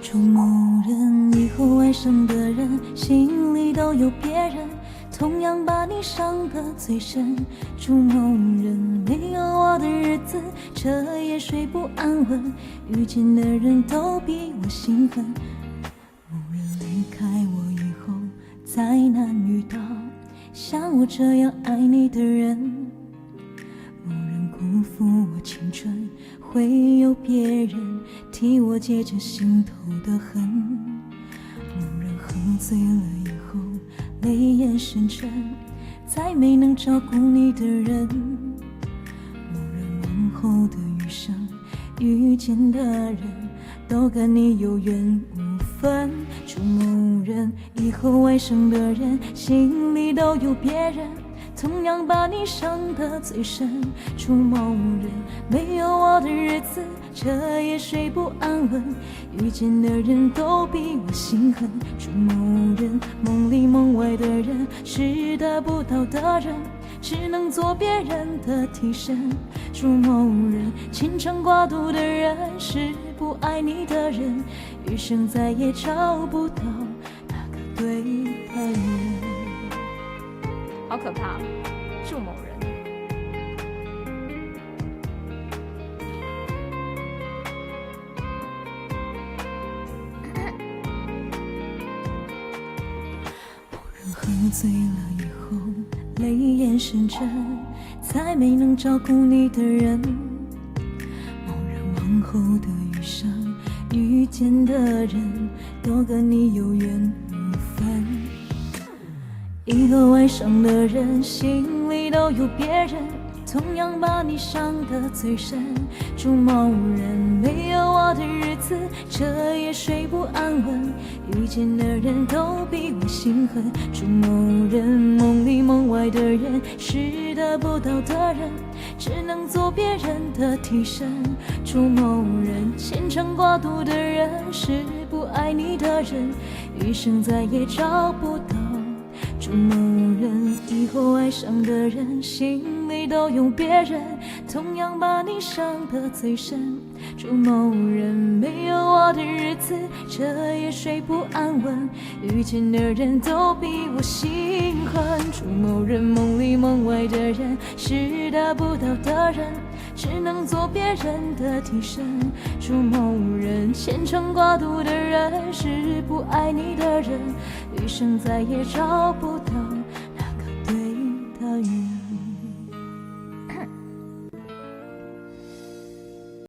触某人以后爱上的人，心里都有别人，同样把你伤得最深。触某人没有我的日子，彻夜睡不安稳，遇见的人都比我心狠。某人离开我以后，再难遇到像我这样爱你的人。某人辜负我青春，会有别人替我解着心头的恨。某人喝醉了以后，泪眼深沉，再没能照顾你的人。某人往后的余生，遇见的人都跟你有缘无分。祝某人以后爱上的人，心里都有别人，同样把你伤得最深。祝某人没有我的日子，彻夜睡不安稳，遇见的人都比我心狠。祝某人梦里梦外的人，是得不到的人，只能做别人的替身。祝某人牵肠挂肚的人，是不爱你的人，余生再也找不到那个对的人。好可怕，祝某人。喝醉了以后，泪眼深沉，再没能照顾你的人。某人往后的余生，遇见的人都跟你有缘无分。以后爱上的人，心里都有别人，同样把你伤得最深。祝某人没有我的日子，彻夜睡不安稳，遇见的人都比我心狠。祝某人梦里梦外的人，是得不到的人，只能做别人的替身。祝某人牵肠挂肚的人，是不爱你的人，余生再也找不到。祝某人以后爱上的人，心里都有别人，同样把你伤得最深。祝某人没有我的日子，彻夜睡不安稳，遇见的人都比我心狠。祝某人梦里梦外的人，是得不到的人，只能做别人的替身。祝某人牵肠挂肚的人，是不爱你的人，余生再也找不